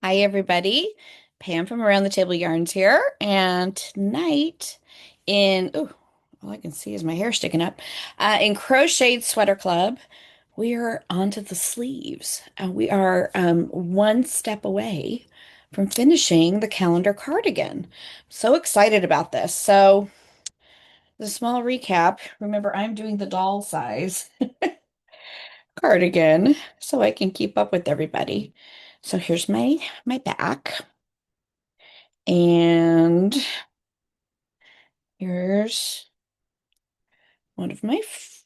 Hi, everybody. Pam from Around the Table Yarns here. And tonight, all I can see is my hair sticking up. In Crocheted Sweater Club, we are onto the sleeves. We are one step away from finishing the calendar cardigan. So excited about this. So, the small recap. Remember, I'm doing the doll size cardigan so I can keep up with everybody. So here's my back. And here's one of my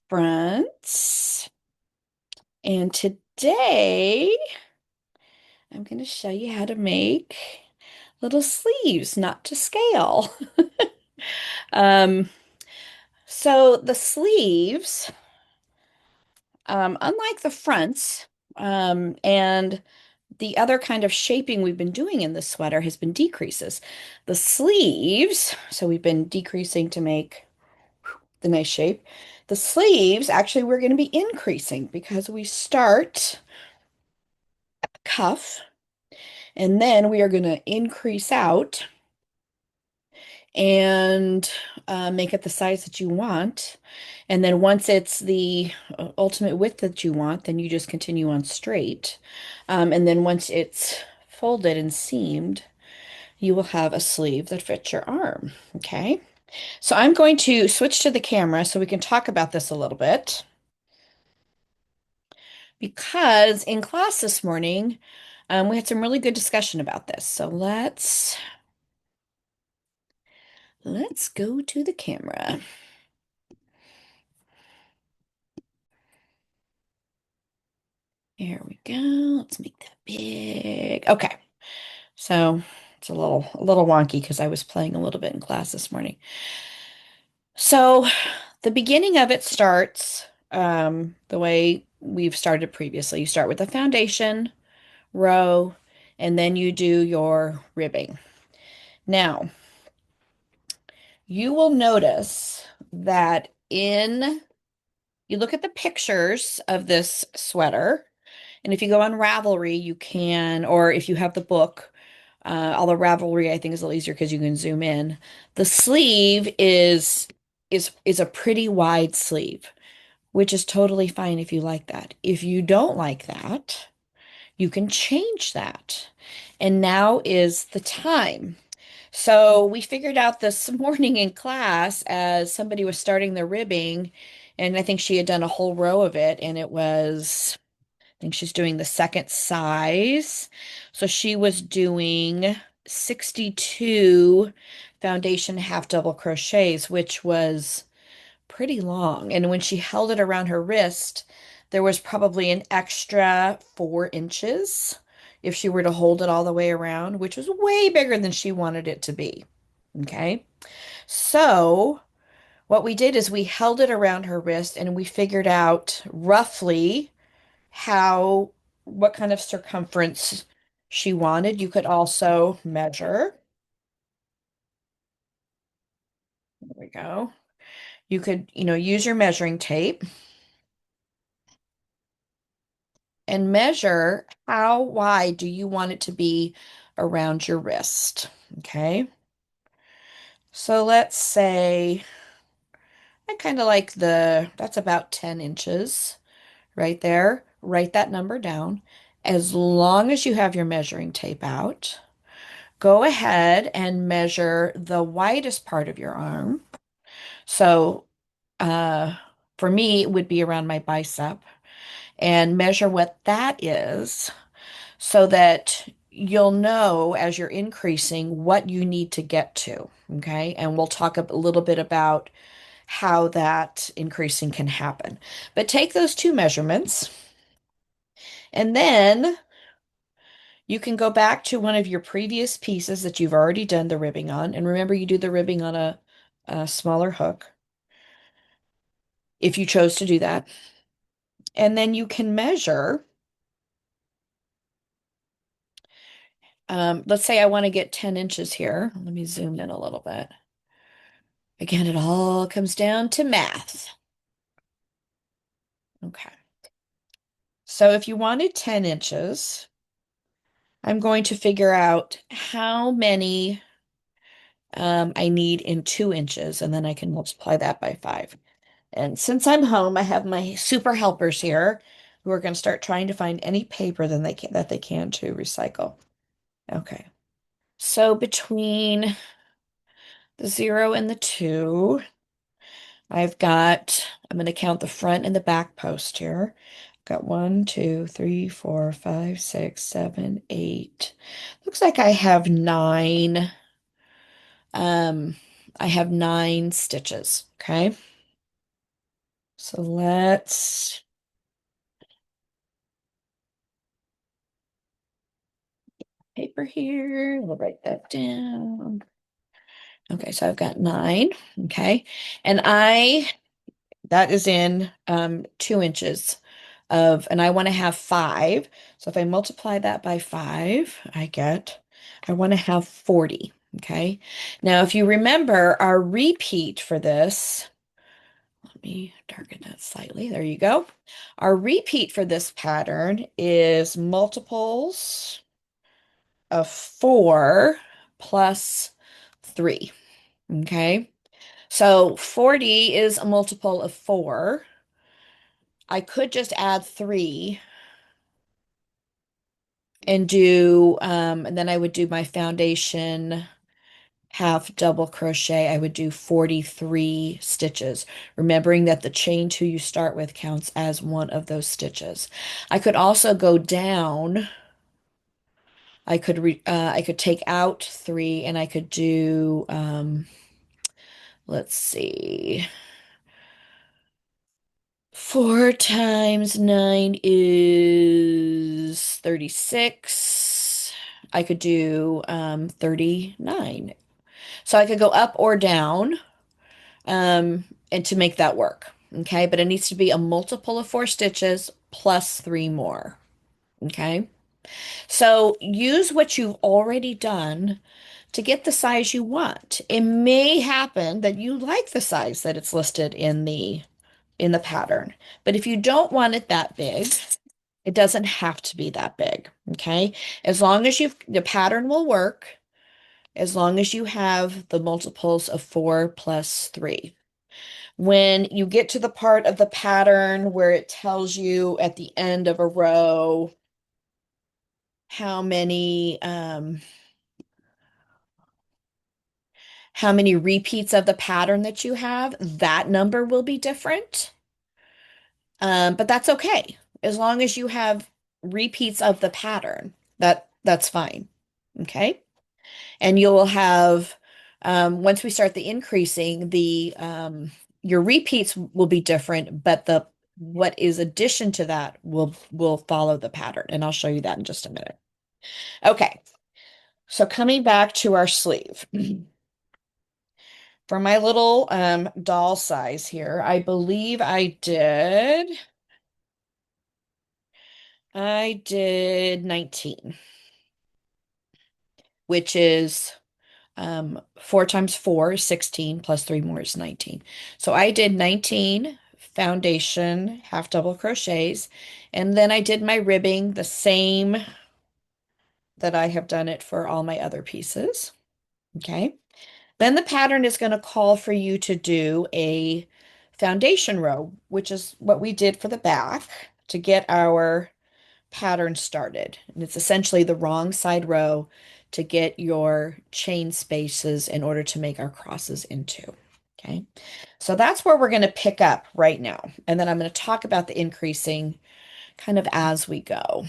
fronts. And today I'm going to show you how to make little sleeves, not to scale. Um, so the sleeves, unlike the fronts, and the other kind of shaping we've been doing in this sweater has been decreases. The sleeves, so we've been decreasing to make the nice shape. The sleeves, actually, we're going to be increasing because we start at the cuff and then we are going to increase out and make it the size that you want. And then once it's the ultimate width that you want, then you just continue on straight. And then once it's folded and seamed, you will have a sleeve that fits your arm. Okay. So I'm going to switch to the camera so we can talk about this a little bit. Because in class this morning, we had some really good discussion about this. So let's go to the camera. Here we go. Let's make that big. Okay. So it's a little wonky because I was playing a little bit in class this morning. So the beginning of it starts the way we've started previously. You start with the foundation row, and then you do your ribbing. Now, you will notice that you look at the pictures of this sweater, and if you go on Ravelry, you can, or if you have the book, although Ravelry I think is a little easier because you can zoom in. The sleeve is a pretty wide sleeve, which is totally fine if you like that. If you don't like that, you can change that. And now is the time. So we figured out this morning in class as somebody was starting their ribbing, and I think she had done a whole row of it, and I think she's doing the second size. So she was doing 62 foundation half double crochets, which was pretty long. And when she held it around her wrist, there was probably an extra 4 inches if she were to hold it all the way around, which was way bigger than she wanted it to be. Okay. So what we did is we held it around her wrist and we figured out roughly what kind of circumference she wanted. You could also measure. There we go. You could, use your measuring tape and measure how wide do you want it to be around your wrist. Okay. So let's say I kind of like that's about 10 inches right there. Write that number down. As long as you have your measuring tape out, go ahead and measure the widest part of your arm. So, uh, for me, it would be around my bicep and measure what that is so that you'll know as you're increasing what you need to get to. Okay. And we'll talk a little bit about how that increasing can happen. But take those two measurements and then you can go back to one of your previous pieces that you've already done the ribbing on. And remember, you do the ribbing on a smaller hook if you chose to do that. And then you can measure. Let's say I want to get 10 inches here. Let me zoom in a little bit. Again, it all comes down to math. Okay. So if you wanted 10 inches, I'm going to figure out how many I need in 2 inches, and then I can multiply that by 5. And since I'm home, I have my super helpers here who are going to start trying to find any paper that they can to recycle. Okay. So between the 0 and the 2, I'm going to count the front and the back post here. Got 1, 2, 3, 4, 5, 6, 7, 8. Looks like um, I have 9 stitches. Okay. So let's paper here. We'll write that down. Okay, so I've got 9. Okay. And that is in 2 inches and I want to have 5. So if I multiply that by 5, I want to have 40. Okay. Now, if you remember our repeat for this, let me darken that slightly. There you go. Our repeat for this pattern is multiples of 4 plus 3. Okay. So 40 is a multiple of 4. I could just add 3 and then I would do my foundation half double crochet. I would do 43 stitches, remembering that the chain 2 you start with counts as one of those stitches. I could also go down. I could take out 3 and I could do let's see. 4 times 9 is 36. I could do 39. So I could go up or down and to make that work. Okay, but it needs to be a multiple of 4 stitches plus 3 more. Okay, so use what you've already done to get the size you want. It may happen that you like the size that it's listed in the pattern. But if you don't want it that big, it doesn't have to be that big, okay? As long as the pattern will work, as long as you have the multiples of 4 plus 3. When you get to the part of the pattern where it tells you at the end of a row how many repeats of the pattern that you have, that number will be different. But that's okay. As long as you have repeats of the pattern, that's fine. Okay. And you'll have, once we start the increasing, your repeats will be different, but what is addition to that will follow the pattern. And I'll show you that in just a minute. Okay. So coming back to our sleeve. For my little doll size here, I believe I did 19, which is 4 times 4 is 16 plus 3 more is 19. So I did 19 foundation half double crochets, and then I did my ribbing the same that I have done it for all my other pieces. Okay. Then the pattern is going to call for you to do a foundation row, which is what we did for the back to get our pattern started. And it's essentially the wrong side row to get your chain spaces in order to make our crosses into. Okay. So that's where we're going to pick up right now. And then I'm going to talk about the increasing kind of as we go.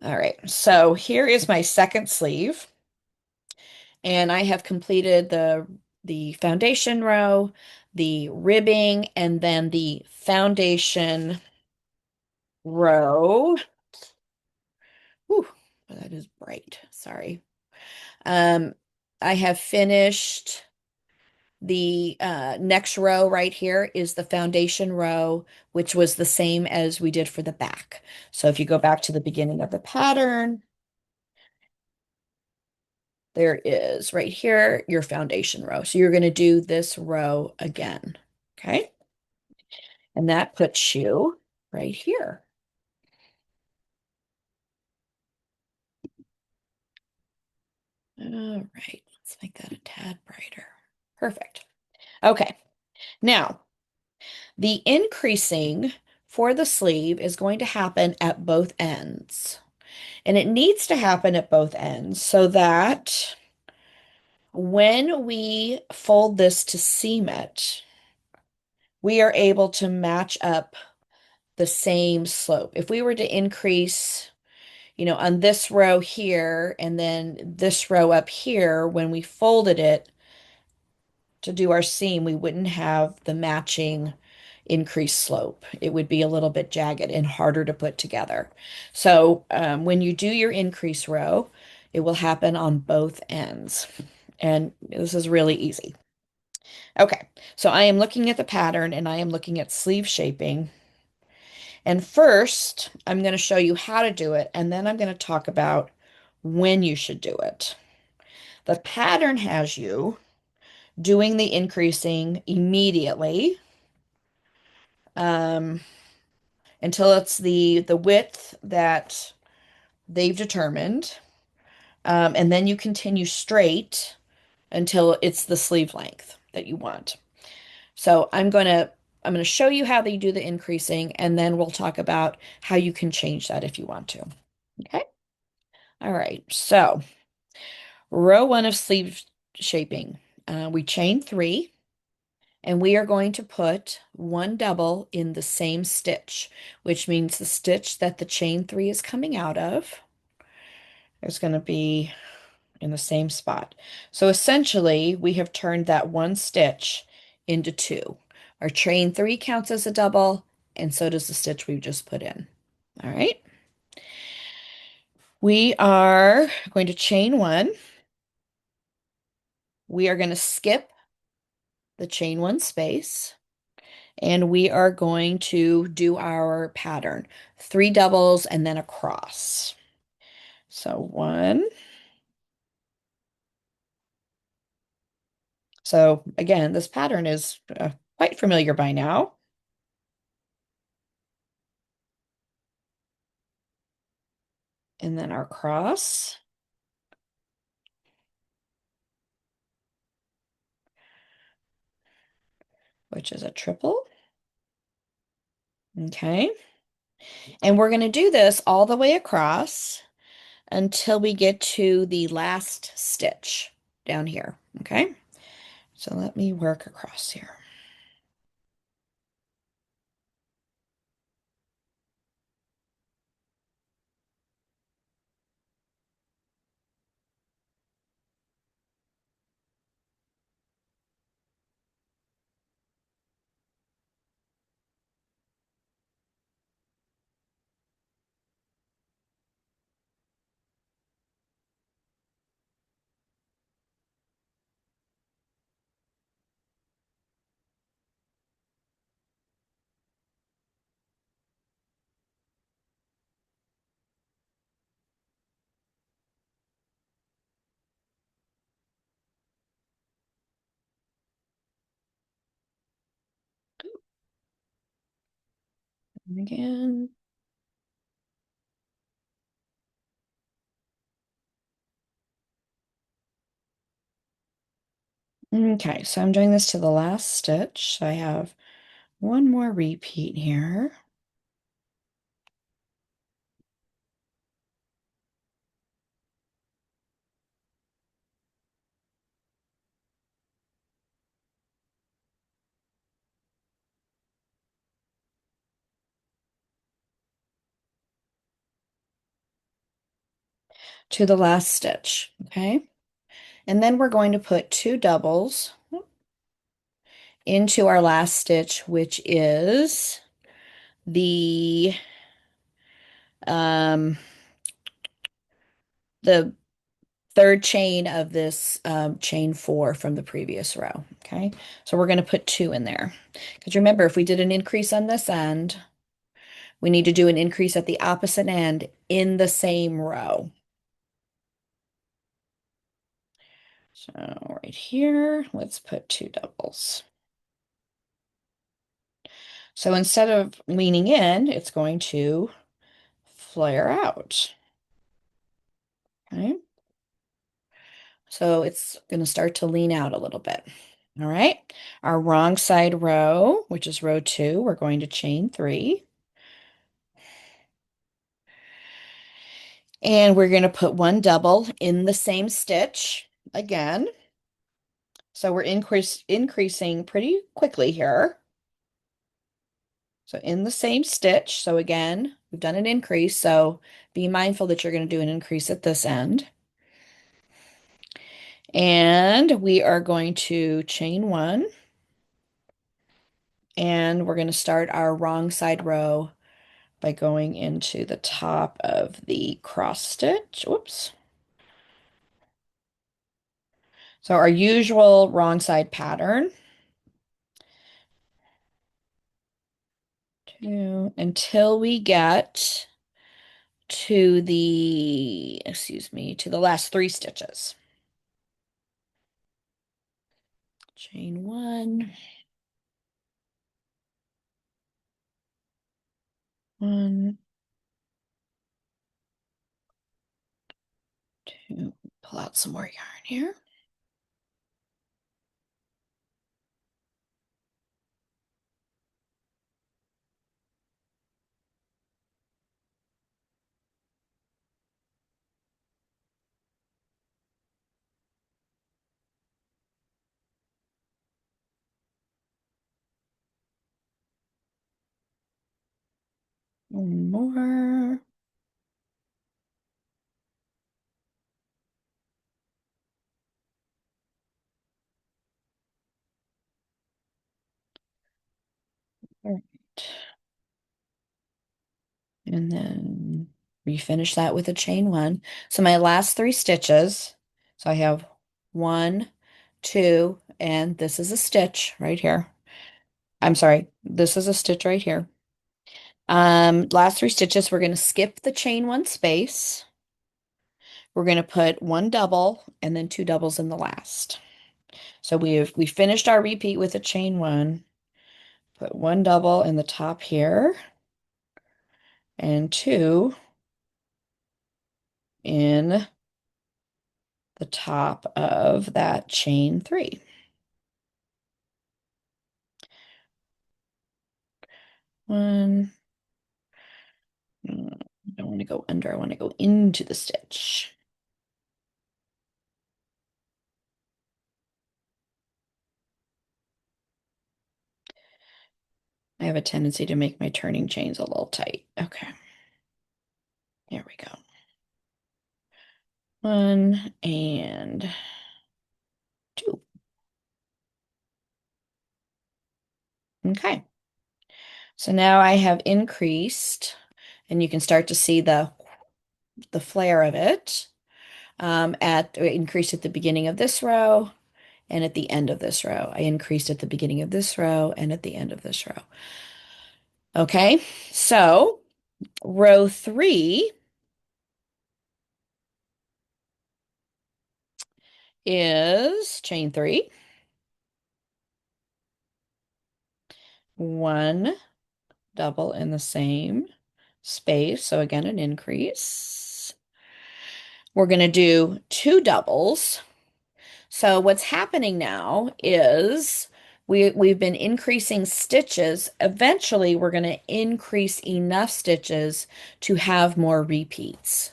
All right. So here is my second sleeve. And I have completed the foundation row, the ribbing, and then the foundation row. Whew, that is bright. Sorry. Um, I have finished the next row right here is the foundation row, which was the same as we did for the back. So if you go back to the beginning of the pattern, there is right here your foundation row. So you're going to do this row again. Okay. And that puts you right here. right, let's make that a tad brighter. Perfect. Okay, now the increasing for the sleeve is going to happen at both ends. And it needs to happen at both ends so that when we fold this to seam it, we are able to match up the same slope. If we were to increase, on this row here and then this row up here, when we folded it to do our seam, we wouldn't have the matching increased slope. It would be a little bit jagged and harder to put together. So when you do your increase row, it will happen on both ends. And this is really easy. Okay, so I am looking at the pattern and I am looking at sleeve shaping. And first, I'm going to show you how to do it, and then I'm going to talk about when you should do it. The pattern has you doing the increasing immediately um, until it's the width that they've determined, and then you continue straight until it's the sleeve length that you want. So I'm going to show you how they do the increasing, and then we'll talk about how you can change that if you want to. Okay. All right. So row one of sleeve shaping, we chain three, and we are going to put one double in the same stitch, which means the stitch that the chain three is coming out of is going to be in the same spot. So essentially, we have turned that one stitch into two. Our chain three counts as a double, and so does the stitch we just put in. All right. We are going to chain one. We are going to skip the chain one space, and we are going to do our pattern, three doubles and then a cross. So one. So again, this pattern is quite familiar by now. And then our cross, which is a triple. Okay. And we're going to do this all the way across until we get to the last stitch down here. Okay. So let me work across here. And again. Okay, so I'm doing this to the last stitch. So I have one more repeat here. To the last stitch, okay? And then we're going to put two doubles into our last stitch, which is the um the third chain of this chain four from the previous row, okay? So we're going to put two in there. Because remember, if we did an increase on this end, we need to do an increase at the opposite end in the same row. So right here, let's put two doubles. So instead of leaning in, it's going to flare out. Okay. So it's going to start to lean out a little bit. All right. Our wrong side row, which is row two, we're going to chain three. And we're going to put one double in the same stitch again. So we're increasing pretty quickly here. So in the same stitch. So again, we've done an increase. So be mindful that you're going to do an increase at this end. And we are going to chain one. And we're going to start our wrong side row by going into the top of the cross stitch. Whoops. So our usual wrong side pattern. Two, until we get to the, excuse me, to the last three stitches. Chain one, one, two, pull out some more yarn here. One more. All right. And then refinish that with a chain one. So my last three stitches, so I have one, two, and this is a stitch right here. I'm sorry, this is a stitch right here. Last three stitches, we're going to skip the chain one space. We're going to put one double and then two doubles in the last. So we finished our repeat with a chain one. Put one double in the top here and two in the top of that chain three. One. I don't want to go under, I want to go into the stitch. I have a tendency to make my turning chains a little tight. Okay. There we go. One and two. Okay. So now I have increased, and you can start to see the flare of it. At increased at the beginning of this row and at the end of this row. I increased at the beginning of this row and at the end of this row. Okay, so row three is chain three, one double in the same space. So again, an increase. We're going to do two doubles. So what's happening now is we've been increasing stitches. Eventually, we're going to increase enough stitches to have more repeats.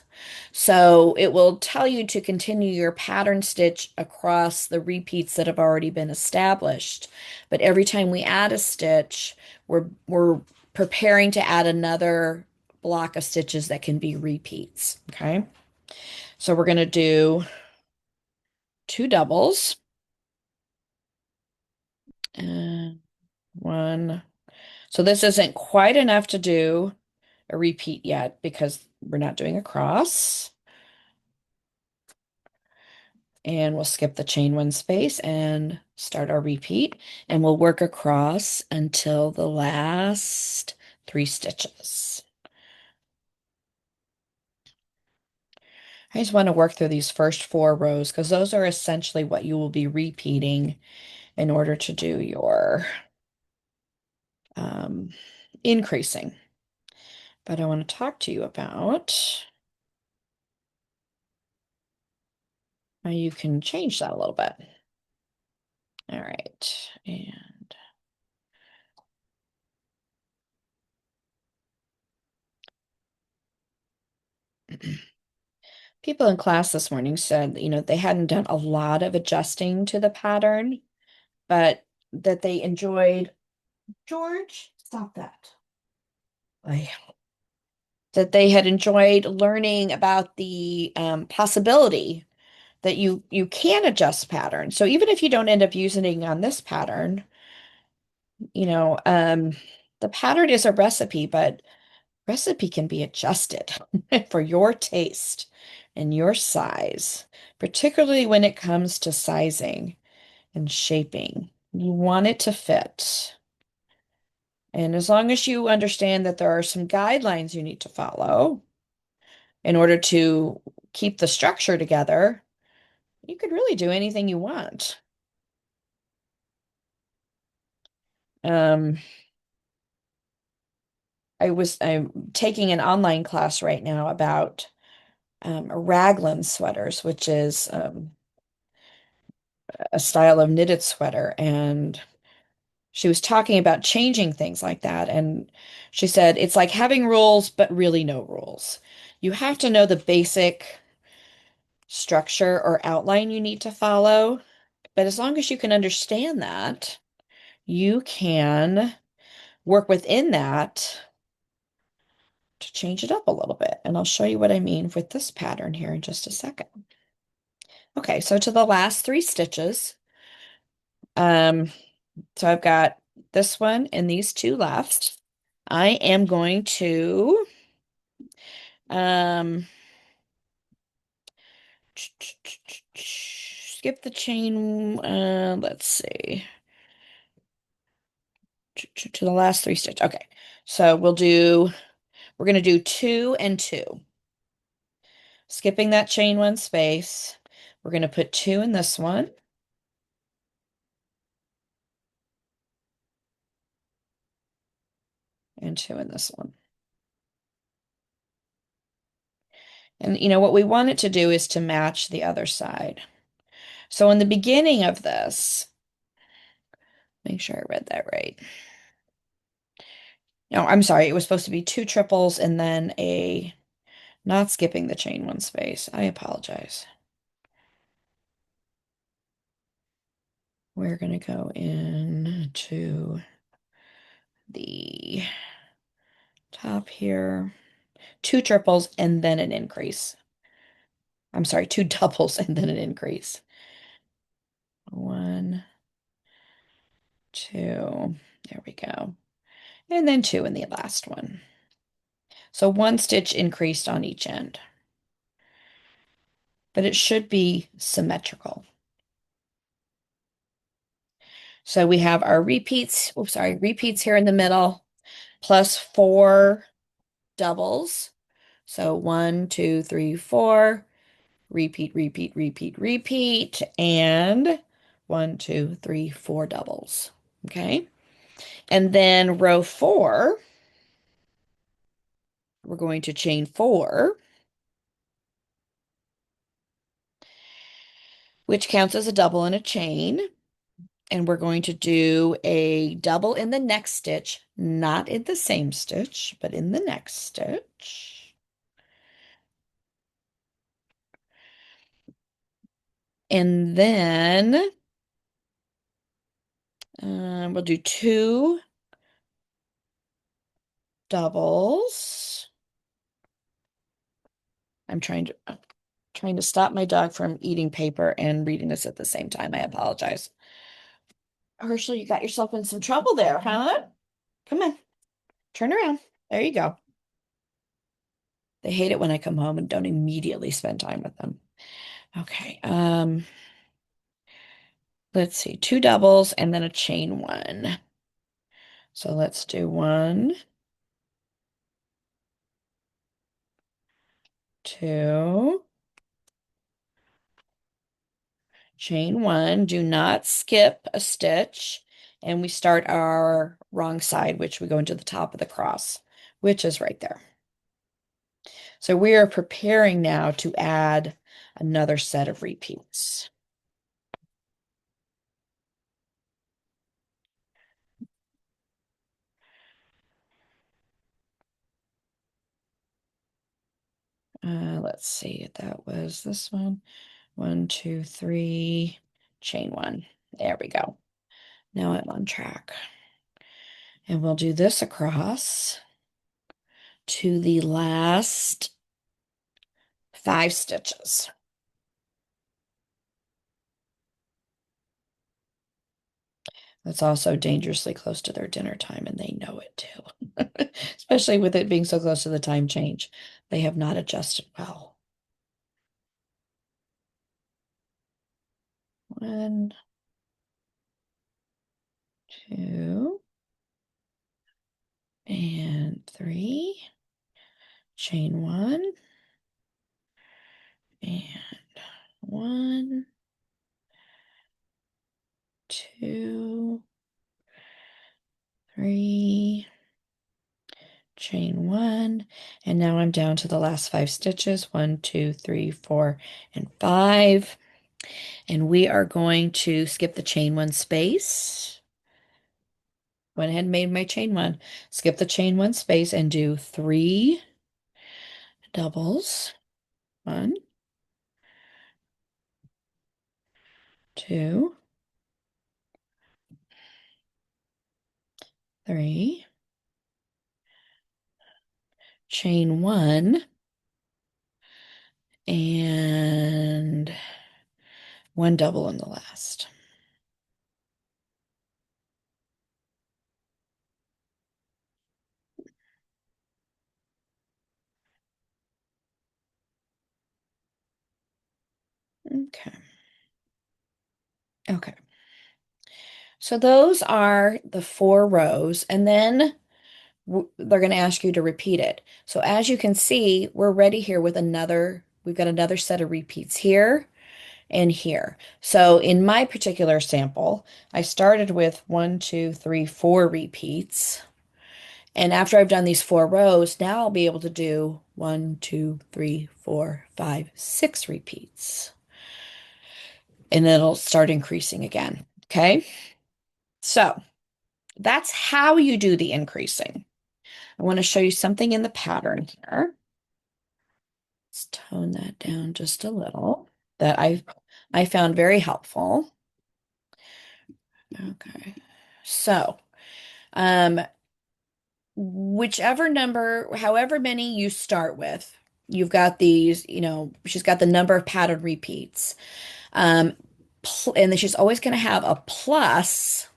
So it will tell you to continue your pattern stitch across the repeats that have already been established. But every time we add a stitch, we're preparing to add another block of stitches that can be repeats. Okay. So we're going to do two doubles. And one. So this isn't quite enough to do a repeat yet because we're not doing a cross. And we'll skip the chain one space and start our repeat. And we'll work across until the last three stitches. I just want to work through these first four rows because those are essentially what you will be repeating in order to do your um, increasing. But I want to talk to you about Now you can change that a little bit. All right. And people in class this morning said, they hadn't done a lot of adjusting to the pattern, but that they enjoyed, George, stop that. I, that they had enjoyed learning about the possibility that you can adjust patterns. So even if you don't end up using on this pattern, you know, um, the pattern is a recipe, but recipe can be adjusted for your taste and your size, particularly when it comes to sizing and shaping. You want it to fit. And as long as you understand that there are some guidelines you need to follow in order to keep the structure together, you could really do anything you want. Um, I'm taking an online class right now about raglan sweaters, which is a style of knitted sweater. And she was talking about changing things like that. And she said, it's like having rules, but really no rules. You have to know the basic structure or outline you need to follow. But as long as you can understand that, you can work within that to change it up a little bit. And I'll show you what I mean with this pattern here in just a second. Okay, so to the last three stitches, um, so I've got this one and these two left. I am going to um skip the chain, let's see, to the last three stitches. Okay, so we're going to do two and two. Skipping that chain one space, we're going to put two in this one and two in this one. And what we want it to do is to match the other side. So in the beginning of this, make sure I read that right. No, I'm sorry. It was supposed to be two triples and then not skipping the chain one space. I apologize. We're going to go into the top here, two triples and then an increase. I'm sorry, two doubles and then an increase. One, two, there we go. And then two in the last one. So one stitch increased on each end, but it should be symmetrical. So we have our repeats, oops, sorry, repeats here in the middle, plus four doubles. So one, two, three, four, repeat, repeat, repeat, repeat, and one, two, three, four doubles. Okay. And then row four, we're going to chain four, which counts as a double in a chain. And we're going to do a double in the next stitch, not in the same stitch, but in the next stitch. And then we'll do two doubles. I'm trying to stop my dog from eating paper and reading this at the same time. I apologize. Herschel, you got yourself in some trouble there, huh? Come on, turn around. There you go. They hate it when I come home and don't immediately spend time with them. Okay. Let's see, two doubles and then a chain one. So let's do one, two, chain one. Do not skip a stitch. And we start our wrong side, which we go into the top of the cross, which is right there. So we are preparing now to add another set of repeats. Let's see, that was this one. One, two, three, chain one. There we go. Now I'm on track. And we'll do this across to the last 5 stitches. That's also dangerously close to their dinner time, and they know it too. Especially with it being so close to the time change. They have not adjusted well. One, two, and three. Chain one, and one, two, three, chain one, and now I'm down to the last 5 stitches. 1, 2, 3, 4, and 5. And we are going to skip the chain one space. Went ahead and made my chain one. Skip the chain one space and do 3 doubles. 1, 2, 3, chain one, and 1 double in the last. Okay. Okay. So those are the 4 rows, and then they're going to ask you to repeat it. So as you can see, we're ready here with we've got another set of repeats here and here. So in my particular sample, I started with 1, 2, 3, 4 repeats. And after I've done these 4 rows, now I'll be able to do 1, 2, 3, 4, 5, 6 repeats. And then it'll start increasing again. Okay. So that's how you do the increasing. I want to show you something in the pattern here. Let's tone that down just a little that I found very helpful. Okay. So, um, whichever number, however many you start with, you've got these, she's got the number of pattern repeats. Um, and then she's always going to have a plus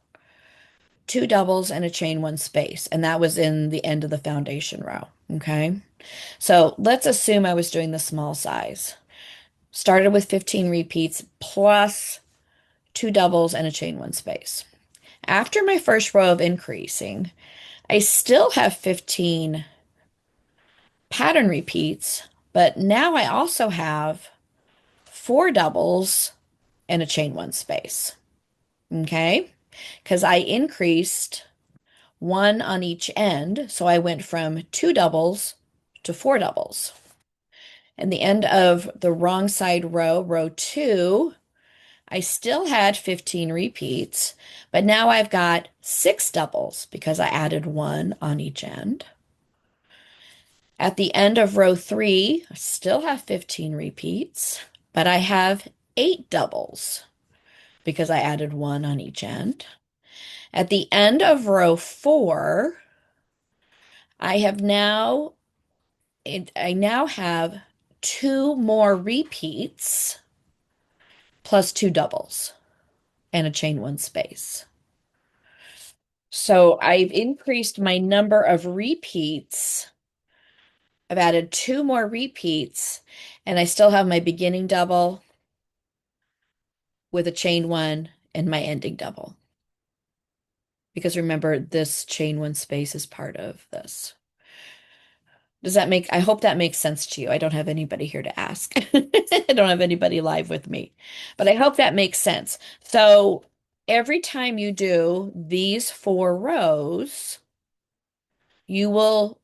2 doubles and a chain one space. And that was in the end of the foundation row. Okay. So let's assume I was doing the small size. Started with 15 repeats plus 2 doubles and a chain one space. After my first row of increasing, I still have 15 pattern repeats, but now I also have 4 doubles and a chain one space. Okay? Because I increased 1 on each end, so I went from 2 doubles to 4 doubles. And the end of the wrong side row, row 2, I still had 15 repeats, but now I've got 6 doubles because I added 1 on each end. At the end of row 3, I still have 15 repeats, but I have 8 doubles because I added 1 on each end. At the end of row 4, I have now I now have 2 more repeats plus 2 doubles and a chain one space. So I've increased my number of repeats. I've added 2 more repeats, and I still have my beginning double with a chain one and my ending double. Because remember, this chain one space is part of this. I hope that makes sense to you. I don't have anybody here to ask. I don't have anybody live with me, but I hope that makes sense. So every time you do these 4 rows, you will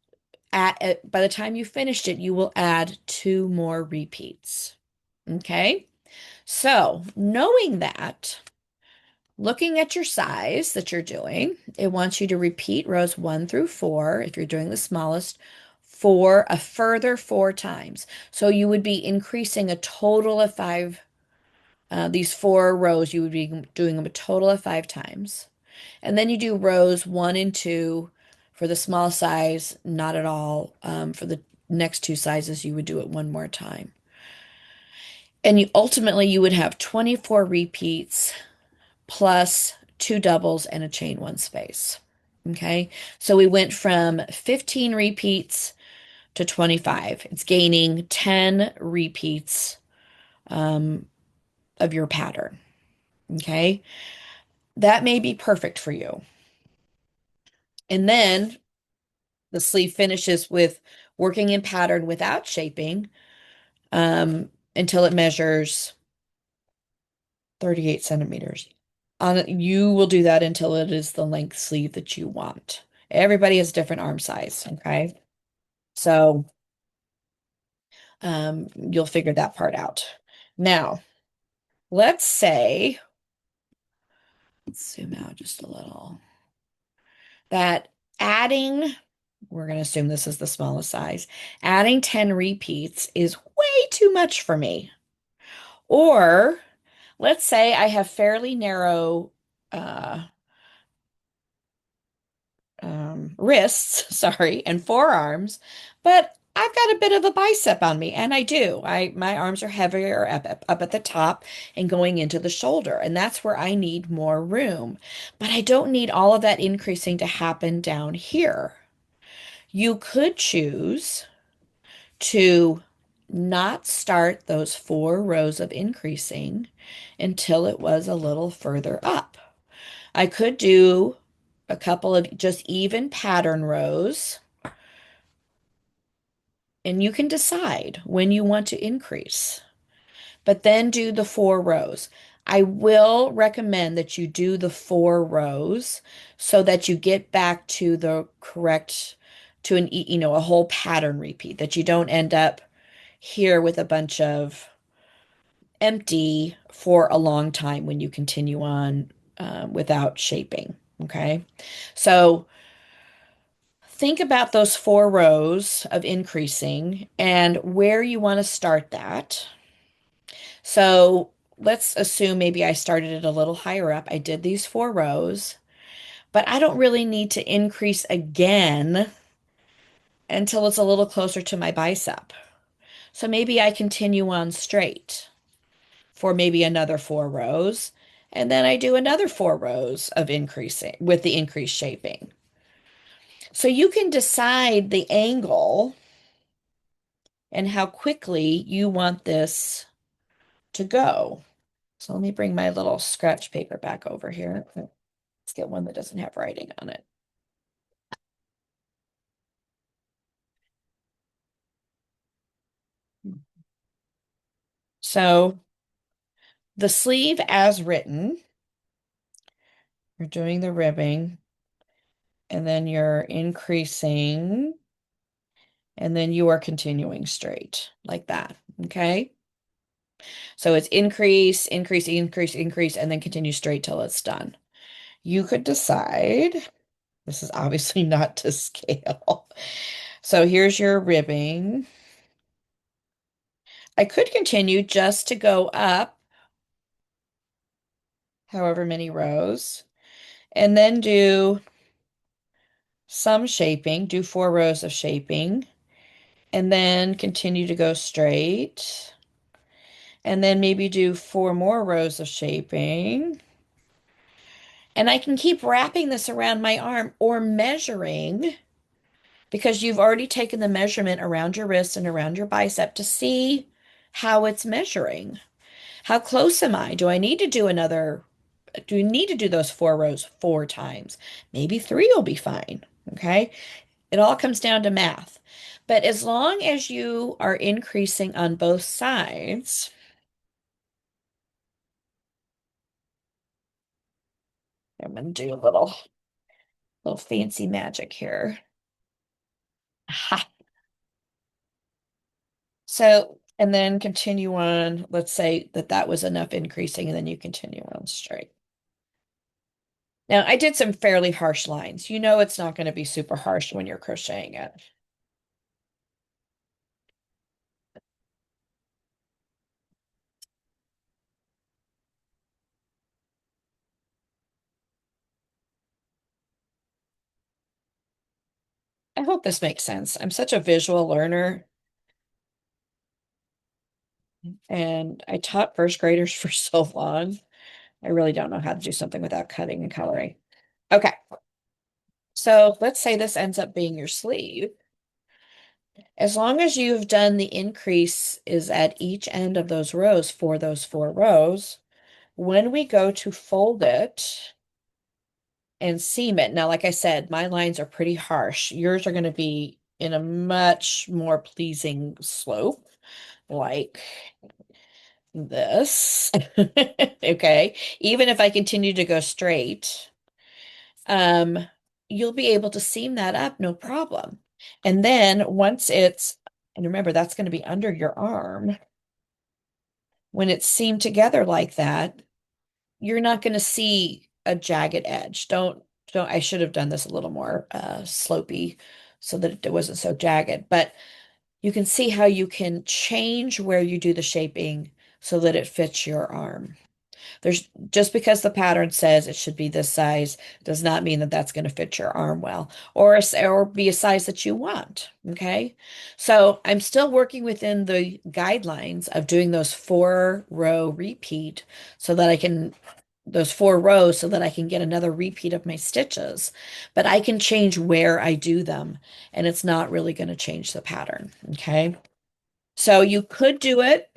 by the time you finished it, you will add two more repeats. Okay? So, knowing that, looking at your size that you're doing, it wants you to repeat rows 1 through 4, if you're doing the smallest, for a further 4 times. So you would be increasing a total of five, these 4 rows, you would be doing them a total of 5 times. And then you do rows 1 and 2 for the small size, not at all. For the next two sizes, you would do it one more time. And you would have 24 repeats plus two doubles and a chain one space. Okay. So we went from 15 repeats to 25. It's gaining 10 repeats um, of your pattern. Okay. That may be perfect for you. And then the sleeve finishes with working in pattern without shaping until it measures 38 centimeters. You will do that until it is the length sleeve that you want. Everybody has different arm size, okay? So you'll figure that part out. Now, let's say, let's zoom out just a little, that adding, we're going to assume this is the smallest size, adding 10 repeats is way too much for me. Or let's say I have fairly narrow uh, wrists, sorry, and forearms, but I've got a bit of a bicep on me, and I do. My arms are heavier up at the top and going into the shoulder, and that's where I need more room. But I don't need all of that increasing to happen down here. You could choose to not start those 4 rows of increasing until it was a little further up. I could do a couple of just even pattern rows, and you can decide when you want to increase, but then do the 4 rows. I will recommend that you do the 4 rows so that you get back to the correct, to a whole pattern repeat, that you don't end up here with a bunch of empty for a long time when you continue on without shaping. Okay. So think about those 4 rows of increasing and where you want to start that. So let's assume maybe I started it a little higher up. I did these 4 rows, but I don't really need to increase again until it's a little closer to my bicep. So maybe I continue on straight for maybe another 4 rows, and then I do another 4 rows of increasing with the increased shaping. So you can decide the angle and how quickly you want this to go. So let me bring my little scratch paper back over here. Let's get one that doesn't have writing on it. So the sleeve as written, you're doing the ribbing, and then you're increasing, and then you are continuing straight like that. Okay. So it's increase, increase, increase, increase, and then continue straight till it's done. You could decide, this is obviously not to scale. So here's your ribbing. I could continue just to go up however many rows and then do some shaping, do 4 rows of shaping, and then continue to go straight. And then maybe do 4 more rows of shaping. And I can keep wrapping this around my arm or measuring because you've already taken the measurement around your wrist and around your bicep to see how it's measuring. How close am I? Do you need to do those 4 rows 4 times? Maybe 3 will be fine. Okay. It all comes down to math. But as long as you are increasing on both sides, I'm going to do a little fancy magic here. Ha. So, and then continue on. Let's say that that was enough increasing, and then you continue on straight. Now, I did some fairly harsh lines. You know, it's not going to be super harsh when you're crocheting it. I hope this makes sense. I'm such a visual learner, and I taught first graders for so long. I really don't know how to do something without cutting and coloring. Okay, so let's say this ends up being your sleeve. As long as you've done the increase is at each end of those rows for those 4 rows, when we go to fold it and seam it, now, like I said, my lines are pretty harsh. Yours are going to be in a much more pleasing slope, like this. Okay. Even if I continue to go straight, um, you'll be able to seam that up, no problem. And then once it's, and remember, that's going to be under your arm. When it's seamed together like that, you're not going to see a jagged edge. Don't, I should have done this a little more slopey so that it wasn't so jagged, but you can see how you can change where you do the shaping so that it fits your arm. There's just because the pattern says it should be this size does not mean that that's going to fit your arm well or be a size that you want. Okay. So I'm still working within the guidelines of doing those 4 row repeat so that I can those 4 rows so that I can get another repeat of my stitches, but I can change where I do them and it's not really going to change the pattern. Okay. So you could do it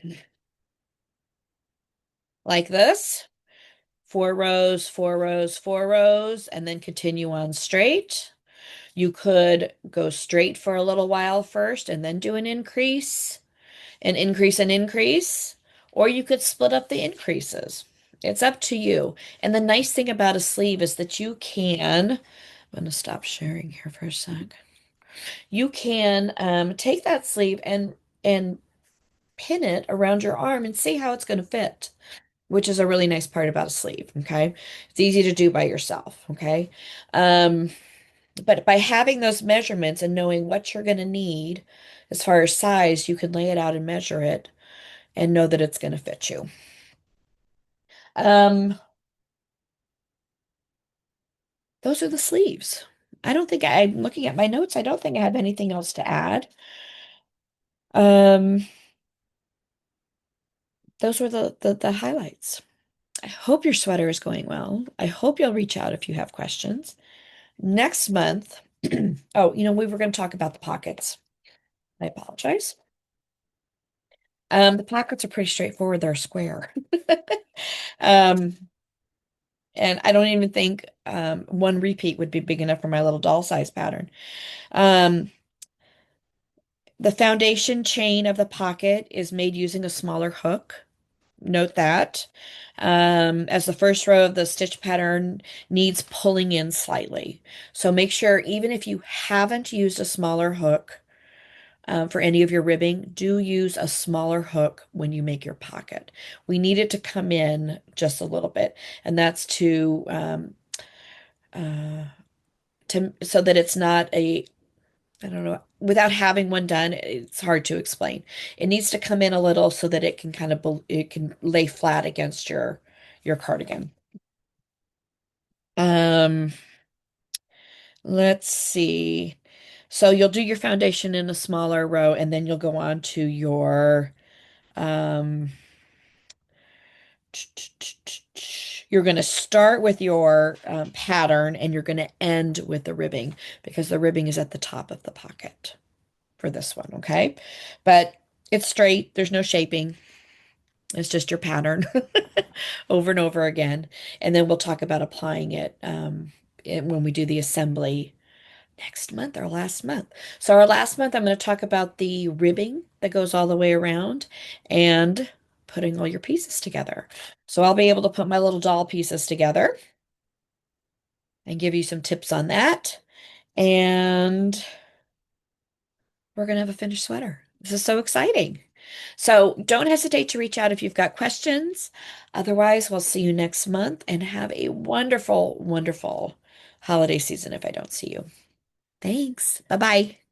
like this. 4 rows, 4 rows, 4 rows, and then continue on straight. You could go straight for a little while first and then do an increase, and increase, or you could split up the increases. It's up to you. And the nice thing about a sleeve is that you can, I'm going to stop sharing here for a sec. You can take that sleeve and pin it around your arm and see how it's going to fit, which is a really nice part about a sleeve. Okay. It's easy to do by yourself. Okay. Um, but by having those measurements and knowing what you're going to need as far as size, you can lay it out and measure it and know that it's going to fit you. Um, those are the sleeves. I'm looking at my notes. I don't think I have anything else to add. Um, those were the highlights. I hope your sweater is going well. I hope you'll reach out if you have questions. Next month, oh, we were going to talk about the pockets. I apologize. The pockets are pretty straightforward. They're square. Um, and I don't even think one repeat would be big enough for my little doll size pattern. Um, the foundation chain of the pocket is made using a smaller hook. Note that. As the first row of the stitch pattern needs pulling in slightly. So make sure, even if you haven't used a smaller hook, for any of your ribbing, do use a smaller hook when you make your pocket. We need it to come in just a little bit, and that's uh, to so that it's not a, I don't know, without having one done, it's hard to explain. It needs to come in a little so that it can it can lay flat against your cardigan. Um, let's see. So you'll do your foundation in a smaller row, and then you'll go on to your um you're going to start with your pattern and you're going to end with the ribbing because the ribbing is at the top of the pocket for this one, okay? But it's straight, there's no shaping. It's just your pattern over and over again. And then we'll talk about applying it when we do the assembly next month or last month. So our last month, I'm going to talk about the ribbing that goes all the way around and putting all your pieces together. So I'll be able to put my little doll pieces together and give you some tips on that. And we're going to have a finished sweater. This is so exciting. So don't hesitate to reach out if you've got questions. Otherwise, we'll see you next month and have a wonderful, wonderful holiday season if I don't see you. Thanks. Bye-bye.